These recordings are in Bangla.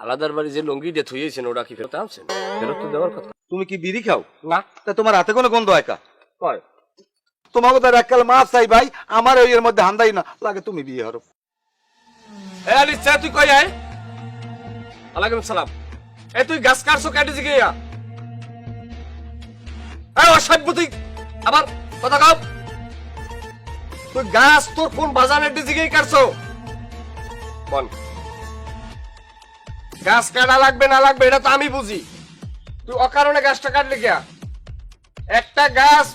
আলাদার বাড়ি যে লুঙ্গিটা থুইয়েছেন ওটা কি ফেরত আনছেন? ফেরত তো দেওয়ার কথা। তুমি কি বিড়ি খাও? না। তা তোমার হাতে কোনো গন্ধ হয় কা? কয় তোমাকে তো এককাল মাছ চাই ভাই, আমার ওই এর মধ্যে হান্দাই না লাগে তুমি বিয়ে হরো। এ আলি চা তুই কই আয়? আলাইকুম সালাম। এ তুই গাছ কাটছো কাটে জিগে ইয়া? এ অসভ্য তুই আবার কথা কও। তুই গাছ তোর কোন বাজারের দিকে কাটছো? বল। গাছ কাটা লাগবে না লাগবে এটা তো আমি বুঝি। তুই অকারণে গাছটা কাটলি কিয়া? একটা গাছ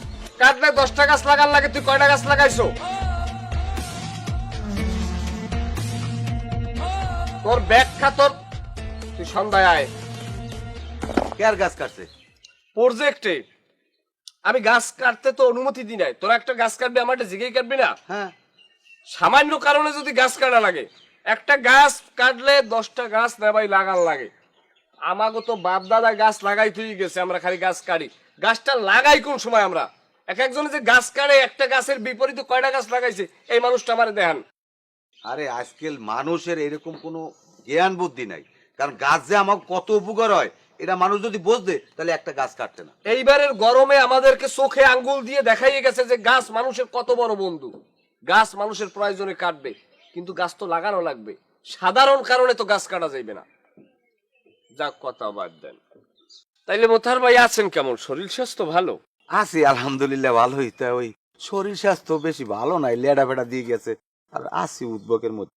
কাটলে 10টা গাছ লাগার লাগে, তুই কয়টা গাছ লাগাইছো? তোর ব্যাখ্যা তোর তুই সন্ধ্যায় আয়। কার গাছ কাটছে? প্রজেক্টে আমি গাছ কাটতে তো অনুমতি দিই নাই। তোরা একটা গাছ কাটবি আমার জিগেই কাটবি না? হ্যাঁ, সামান্য কারণে যদি গাছ কাটা লাগে, একটা গাছ কাটলে 10টা গাছ নেবাই লাগার লাগে। আমাগো তো বাপ দাদা গাছ লাগাই তুই গেছে, আমরা খালি গাছ কাটি। গাছটা লাগাই কোন সময় আমরা? এক একজনে যে গাছ কাটে একটা গাছের বিপরীতে কয়টা গাছ লাগাইছে এই মানুষটা আমারে দেখান। আরে আজকাল মানুষের এরকম কোনো জ্ঞান বুদ্ধি নাই, কারণ গাছ যে আমার কত উপকার হয় এটা মানুষ যদি বুঝতে তাহলে একটা গাছ কাটতে না। এইবারের গরমে আমাদেরকে চোখে আঙ্গুল দিয়ে দেখাইয়ে গেছে যে গাছ মানুষের কত বড় বন্ধু। গাছ মানুষের প্রয়োজনে কাটবে, কিন্তু গাছ তো লাগানো লাগবে। সাধারণ কারণে তো গাছ কাটা যাইবে না। যাক কথা বাদ দেন। তাইলে মোতাহার ভাই আছেন কেমন? শরীর স্বাস্থ্য ভালো? আছি আলহামদুলিল্লাহ ভালোই। তা ওই শরীর স্বাস্থ্য বেশি ভালো নাই, লেডা ফেডা দিয়ে গেছে, আর আছি উদ্বেগের মধ্যে।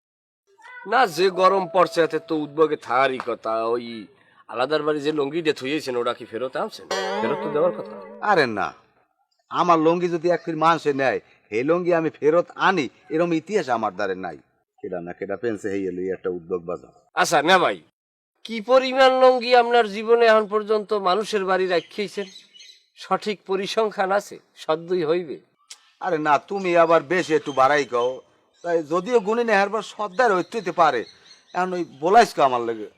না, যে গরম পড়ছে এতে তো উদ্যোগে থাকারই কথা। ওই আলাদার বাড়ি যে লুঙ্গিটা থুইয়েছেন ওটা কি ফেরত আনছেন? ফেরত তো দেওয়ার কথা। আরে না, আমার লঙ্গি যদি এক ফির মানুষে নেয় এই লঙ্গি আমি ফেরত আনি, এরকম ইতিহাস আমার দ্বারে নাই। কেডা না কেডা পেন্সে হয়ে এলো একটা উদ্যোগ বাজার। আচ্ছা না ভাই, কি পরিমাণ লুঙ্গি আপনার জীবনে এখন পর্যন্ত মানুষের বাড়ি রাখিয়েছেন? সঠিক পরিসংখ্যান আছে? সদ্যই হইবে? আরে না, তুমি আবার বেশি একটু বাড়াই কও। তাই যদিও গুণী নেহার সর্দার হইতে পারে, এখন ওই বলাইস কা আমার লাগে।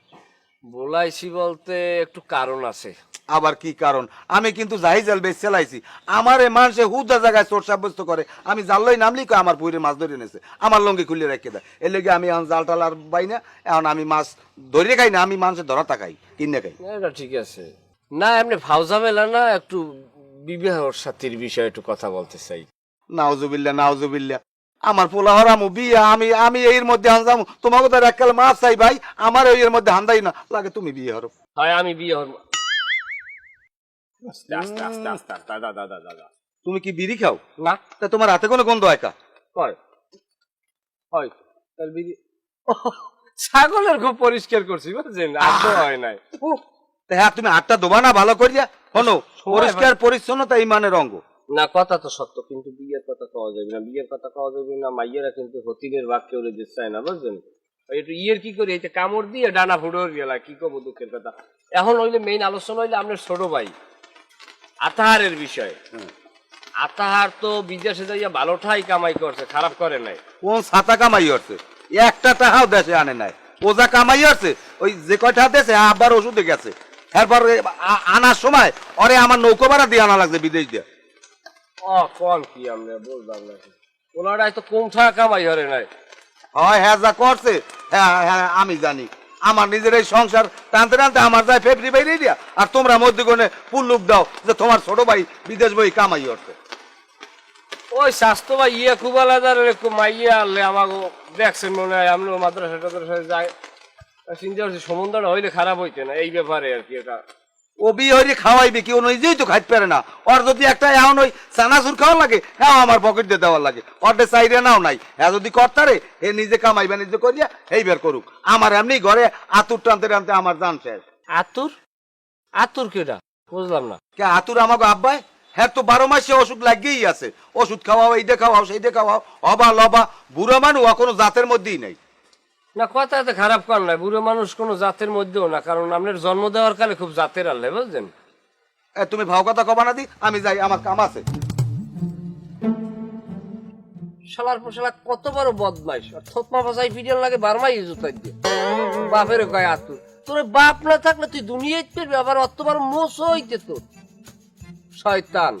বলাইছি বলতে একটু কারণ আছে। আবার কি কারণ? আমি কিন্তু যাই জাল বেশ চালাইছি, আমার এই মানুষে হুদা জায়গায় চোর সাব্যস্ত করে। আমি জানলই নামলি কয় আমার পুকুরে মাছ ধরে এনেছে, আমার লঙ্গি খুলে রেখে দেয়। এর লেগে আমি এখন জাল টাল আর পাই না, এখন আমি মাছ ধরে খাই না, আমি মানুষের ধরাটা খাই, কিনে খাই। এটা ঠিক আছে না, এমনি ফাউজামেলা না, একটু বিবাহ সাথীর বিষয়ে একটু কথা বলতে চাই। নাউজুবিল্লাহ নাউজুবিল্লাহ, আমার পোলা হরামু বিয়া, আমি আমি এর মধ্যে হানজাম। তোমাকে তো এককাল মাছ চাই ভাই, আমার ওই এর মধ্যে হান্দাই না লাগে তুমি বিয়ে হরো। হয় আমি বিয়ে হব। আস্তে আস্তে আস্তে আস্তে আস্তে, দাদা দাদা দাদা। তুমি কি বিড়ি খাও? না। তা তোমার হাতে কোনো গন্ধ হয় কা? কয় হয় তার বিধি। ছাগলের খুব পরিষ্কার করছি বুঝছেন, আদৌ হয় নাই। হ্যাঁ, তুমি হাতটা ধোবা না ভালো করিয়া? শোনো, পরিষ্কার পরিচ্ছন্নতা ইমানের অঙ্গ। না, কথা তো সত্য, কিন্তু বিয়ের কথা কওয়া যাবে না। বিয়ের কথা কওয়া যাবে না, মাইয়েরা কিন্তু হতিনের বাক্যে ওরে যে চায় না বুঝছেন। একটু ইয়ের কি করি, এটা কামড় দিয়ে ডানা ফুটোর গেলা, কি কব দুঃখের কথা। এখন হইলে মেইন আলোচনা হইলে আপনার ছোট ভাই আতাহারের বিষয়। আতাহার তো বিদেশে যাইয়া ভালো ঠাই কামাই করছে, খারাপ করে নাই। কোন ছাতা কামাই হচ্ছে? একটা টাকাও দেশে আনে নাই। ওজা কামাই হচ্ছে ওই যে কয়টা দেশে আবার ওষুধে গেছে। এরপর আনার সময় ওরে আমার নৌকো ভাড়া দিয়ে আনা লাগছে বিদেশ দিয়ে। কোন কি আমরা বললাম না, ওনারাই তো কোন টাকা কামাই হরে নাই। হয় হ্যাঁ, যা করছে হ্যাঁ হ্যাঁ আমি জানি। আমার নিজের এই সংসার টানতে টানতে আমার যায় ফেব্রি বাইরে দিয়া, আর তোমরা মধ্যে পুল্লুক দাও যে তোমার ছোট ভাই বিদেশ বই কামাই হচ্ছে। ওই স্বাস্থ্য বা ইয়ে খুব আলাদা, মাইয়া আনলে আমাকে দেখছেন মনে হয়। আমরা মাদ্রাসা টাদ্রাসায় যাই, চিন্তা করছি সমুদ্রটা হইলে খারাপ হইতে না, এই ব্যাপারে আর কি। এটা ও বিয়ে হইলে খাওয়াইবে কি? ও নিজেই তো খাইতে পারে না। ওর যদি একটা এখন ওই চানাচুর খাওয়া লাগে, হ্যাঁ আমার পকেট দিয়ে দেওয়ার লাগে। ওরটা চাইরে নাও নাই, হ্যাঁ যদি করতারে হে নিজে কামাইবে নিজে করিয়া এই বের করুক। আমার এমনি ঘরে আতুর টানতে টানতে আমার জান শেষ। আতুর? আতুর কেটা বুঝলাম না। কে আতুর? আমাকে আব্বাই। হ্যাঁ তো 12 মাসে অসুখ লাগিয়েই আছে। ওষুধ খাওয়াও, এই দেখাও সেই দেখাও, হবা লবা। বুড়ো মানুষ কোনো জাতের মধ্যেই নাই। না, কথা এত খারাপ কর নাই। বুড়ো মানুষ কোনো জাতের মধ্যেও না, কারণ আপনার জন্ম দেওয়ার কালে খুব জাতের আনলে বুঝলেন। তুমি ভাও কথা কবা না দি, আমি যাই, আমার কাম আছে। শালার পোশালা কত বড় বদমাইশ, থতমা ফাঁসাই ফিডিয়াল লাগে বারমাই জুতাই দিয়ে। বাপের কয় আতুর? তোর বাপ না থাকলে তুই দুনিয়ায় পেরবি, আবার অত বড় মোষ হইতে তোর শয়তান।